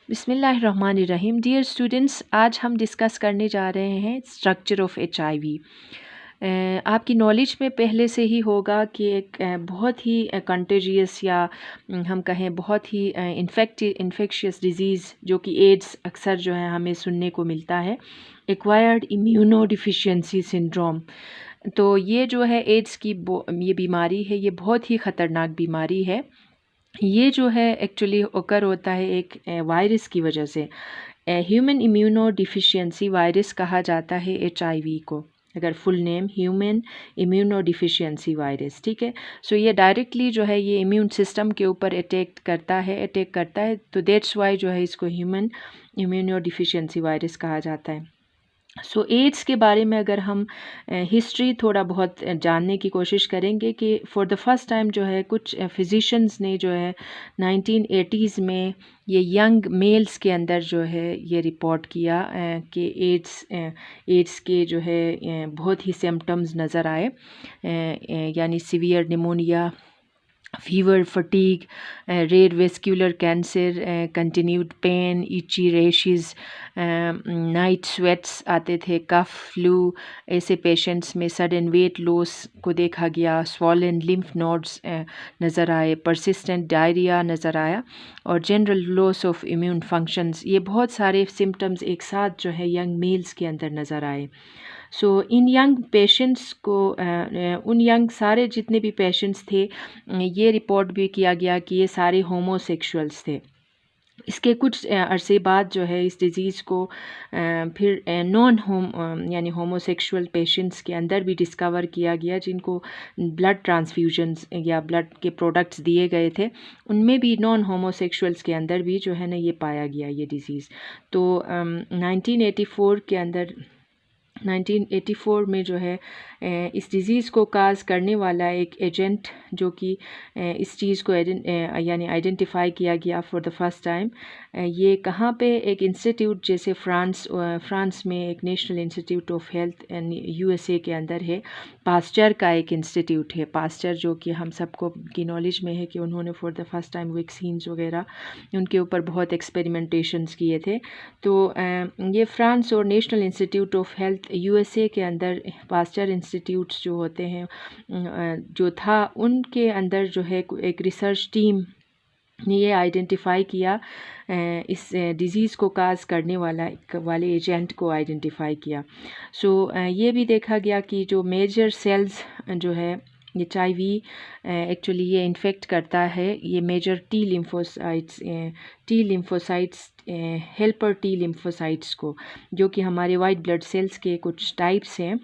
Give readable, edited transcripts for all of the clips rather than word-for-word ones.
बिस्मिल्लाहिर्रहमानिर्रहीम। Dear students, आज हम डिस्कस करने जा रहे हैं स्ट्रक्चर ऑफ HIV। आपकी नॉलेज में पहले से ही होगा कि एक बहुत ही कंटेजियस या हम कहें बहुत ही इन्फेक्शियस डिज़ीज़ जो कि एड्स अक्सर जो है हमें सुनने को मिलता है, एक्वायर्ड इम्यूनो डिफिशिएंसी सिंड्रोम। तो ये जो है एड्स की ये बीमारी है, ये बहुत ही ख़तरनाक बीमारी है। ये जो है एक्चुअली ओकर होता है एक वायरस की वजह से। ह्यूमन इम्यूनो डिफिशिएंसी वायरस कहा जाता है HIV को, अगर full name human immuno deficiency virus, ठीक है। सो ये डायरेक्टली जो है ये इम्यून सिस्टम के ऊपर अटैक करता है, तो दैट्स वाई जो है इसको ह्यूमन इम्यूनो डिफिशिएंसी वायरस कहा जाता है। सो एड्स के बारे में अगर हम हिस्ट्री थोड़ा बहुत जानने की कोशिश करेंगे कि फॉर द फर्स्ट टाइम जो है कुछ फिजिशंस ने जो है 1980s में ये यंग मेल्स के अंदर जो है ये रिपोर्ट किया कि एड्स के जो है बहुत ही सिम्टम्स नज़र आए, यानी severe pneumonia, fever, fatigue, rare vascular cancer, continued pain, itchy rashes, night sweats आते थे, कफ, फ्लू। ऐसे पेशेंट्स में सडन वेट लॉस को देखा गया, स्वॉलन लिम्फ नोड्स नज़र आए, परसिस्टेंट डायरिया नज़र आया और general loss of immune functions. ये बहुत सारे सिम्टम्स एक साथ जो है यंग मेल्स के अंदर नज़र आए। सो इन यंग पेशेंट्स को उन यंग सारे जितने भी पेशेंट्स थे, ये रिपोर्ट भी किया गया कि ये सारे होमोसेक्सुअल्स थे। इसके कुछ अरसे बाद जो है इस डिज़ीज़ को फिर नॉन होम यानी होमोसेक्सुअल पेशेंट्स के अंदर भी डिस्कवर किया गया, जिनको ब्लड ट्रांसफ्यूजन्स या ब्लड के प्रोडक्ट्स दिए गए थे, उनमें भी नॉन होमोसेक्सुअल्स के अंदर भी जो है ना ये पाया गया ये डिज़ीज़। तो 1984 में जो है इस डिज़ीज़ को काज करने वाला एक एजेंट जो कि इस चीज़ को यानी आइडेंटिफाई किया गया फॉर द फर्स्ट टाइम, ये कहाँ पे, एक इंस्टीट्यूट जैसे फ्रांस में एक national institute of health USA के अंदर है, पास्चर का एक इंस्टीट्यूट है। पास्चर जो कि हम सबको की नॉलेज में है कि उन्होंने for the first time vaccines वगैरह उनके ऊपर बहुत एक्सपेरिमेंटेशंस किए थे। तो ये फ्रांस और national institute of health USA के अंदर पास्चर इंस्टीट्यूट्स जो होते हैं जो था, उनके अंदर जो है एक रिसर्च टीम ने ये आइडेंटिफाई किया, इस डिज़ीज़ को काज करने वाले एजेंट को आइडेंटिफाई किया। सो ये भी देखा गया कि जो मेजर सेल्स जो है HIV एक्चुअली ये इन्फेक्ट करता है, ये major T lymphocytes helper T lymphocytes को, जो कि हमारे वाइट ब्लड सेल्स के कुछ टाइप्स हैं,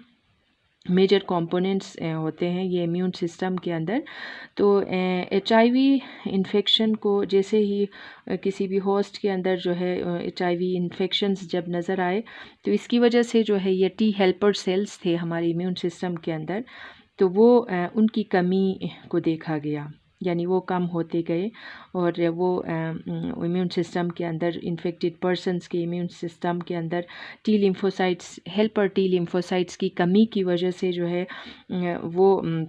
मेजर कंपोनेंट्स होते हैं ये इम्यून सिस्टम के अंदर। तो HIV इन्फेक्शन को जैसे ही किसी भी होस्ट के अंदर जो है HIV इन्फेक्शंस जब नज़र आए, तो इसकी वजह से जो है ये टी हेल्पर सेल्स थे हमारे इम्यून सिस्टम के अंदर, तो वो उनकी कमी को देखा गया, यानी वो कम होते गए और वो इम्यून सिस्टम के अंदर इन्फेक्टेड पर्सन्स के इम्यून सिस्टम के अंदर हेल्पर टी लिम्फोसाइट्स की कमी की वजह से जो है वो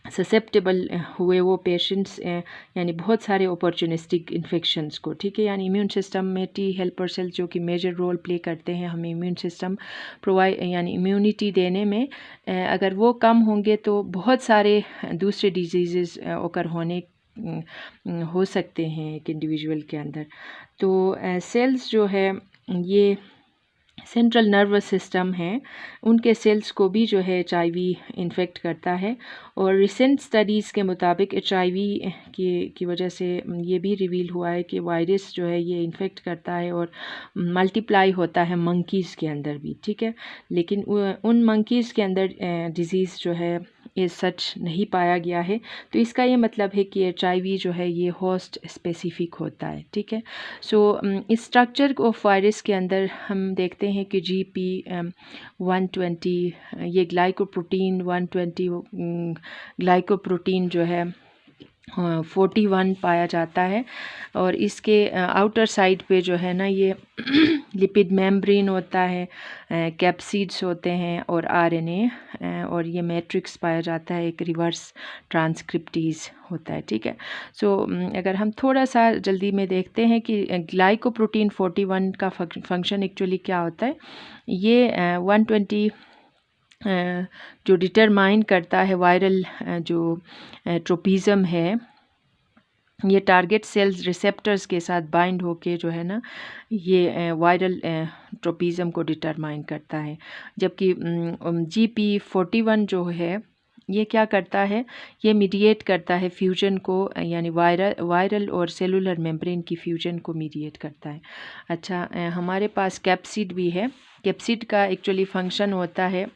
ससेप्टेबल हुए वो पेशेंट्स, यानी बहुत सारे अपॉर्चुनिस्टिक इन्फेक्शंस को, ठीक है। यानी इम्यून सिस्टम में टी हेल्पर सेल्स जो कि मेजर रोल प्ले करते हैं हमें इम्यून सिस्टम प्रोवाइड यानी इम्यूनिटी देने में, अगर वो कम होंगे तो बहुत सारे दूसरे डिजीज़ ओकर होने हो सकते हैं एक इंडिविजुअल के अंदर। तो सेल्स जो है ये सेंट्रल नर्वस सिस्टम है, उनके सेल्स को भी जो है HIV इन्फेक्ट करता है। और रिसेंट स्टडीज़ के मुताबिक HIV की वजह से ये भी रिवील हुआ है कि वायरस जो है ये इन्फेक्ट करता है और मल्टीप्लाई होता है मंकीज़ के अंदर भी, ठीक है। लेकिन उन मंकीज़ के अंदर डिज़ीज़ जो है ये सच नहीं पाया गया है। तो इसका ये मतलब है कि HIV जो है ये होस्ट स्पेसिफिक होता है, ठीक है। सो इस स्ट्रक्चर ऑफ वायरस के अंदर हम देखते हैं कि GP120 ये ग्लाइकोप्रोटीन 120 ग्लाइकोप्रोटीन जो है 41 पाया जाता है। और इसके आउटर साइड पे जो है ना ये लिपिड मेम्ब्रेन होता है, कैप्सिड्स होते हैं और आरएनए, और ये मैट्रिक्स पाया जाता है, एक रिवर्स ट्रांसक्रिप्टेज होता है। ठीक है, सो अगर हम थोड़ा सा जल्दी में देखते हैं कि ग्लाइकोप्रोटीन 41 का फंक्शन एक्चुअली क्या होता है। ये 120 जो डिटरमाइन करता है वायरल जो ट्रोपिज़म है, ये टारगेट सेल्स रिसेप्टर्स के साथ बाइंड होके जो है ना ये वायरल ट्रोपिज़म को डिटरमाइन करता है। जबकि GP41 जो है ये क्या करता है, ये मीडिएट करता है फ्यूजन को, यानी वायरल और सेलुलर मेम्ब्रेन की फ्यूजन को मीडिएट करता है। अच्छा, हमारे पास कैप्सिड भी है। कैप्सिड का एक्चुअली फंक्शन होता है,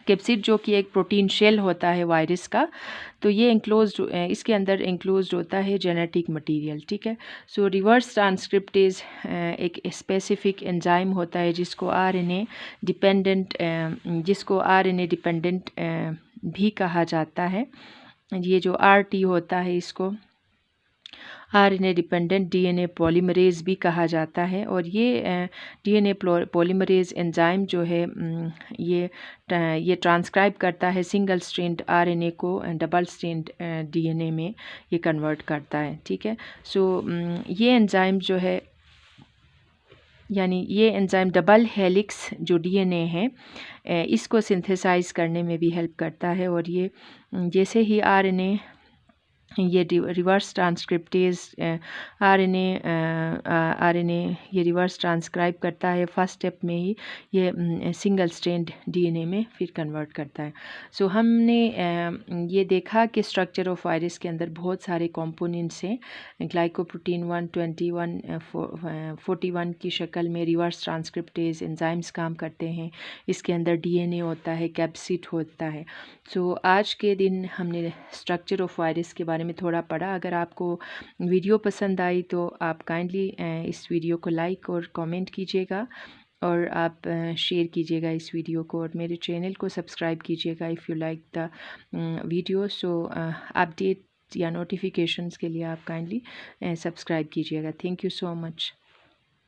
कैप्सिड जो कि एक प्रोटीन शेल होता है वायरस का, तो ये इंक्लोज्ड, इसके अंदर इंक्लोज्ड होता है जेनेटिक मटेरियल। ठीक है, सो रिवर्स ट्रांसक्रिप्टेज एक स्पेसिफिक एंजाइम होता है जिसको आरएनए डिपेंडेंट भी कहा जाता है। ये जो आरटी होता है इसको आरएनए डिपेंडेंट डीएनए पॉलीमरेज भी कहा जाता है। और ये डीएनए पॉलीमरेज एंजाइम जो है ये ट्रांसक्राइब करता है सिंगल स्ट्रैंड आरएनए को डबल स्ट्रैंड डीएनए में ये कन्वर्ट करता है। ठीक है, सो ये एंजाइम जो है, यानी ये एंजाइम डबल हेलिक्स जो डीएनए है इसको सिंथेसाइज करने में भी हेल्प करता है। और ये जैसे ही आरएनए ये रिवर्स ट्रांसक्रिप्टेज आरएनए ये रिवर्स ट्रांसक्राइब करता है फर्स्ट स्टेप में ही, ये सिंगल स्ट्रैंड डीएनए में फिर कन्वर्ट करता है। सो हमने ये देखा कि स्ट्रक्चर ऑफ वायरस के अंदर बहुत सारे कंपोनेंट्स हैं। ग्लाइकोप्रोटीन 121 41 की शक्ल में रिवर्स ट्रांसक्रिप्टेज एंजाइम्स काम करते हैं। इसके अंदर डीएनए होता है, कैप्सिड होता है। सो आज के दिन हमने स्ट्रक्चर ऑफ वायरस के बारे में थोड़ा पढ़ा। अगर आपको वीडियो पसंद आई तो आप काइंडली इस वीडियो को लाइक और कमेंट कीजिएगा, और आप शेयर कीजिएगा इस वीडियो को, और मेरे चैनल को सब्सक्राइब कीजिएगा if you like the video. So update या नोटिफिकेशंस के लिए आप काइंडली सब्सक्राइब कीजिएगा। Thank you so much.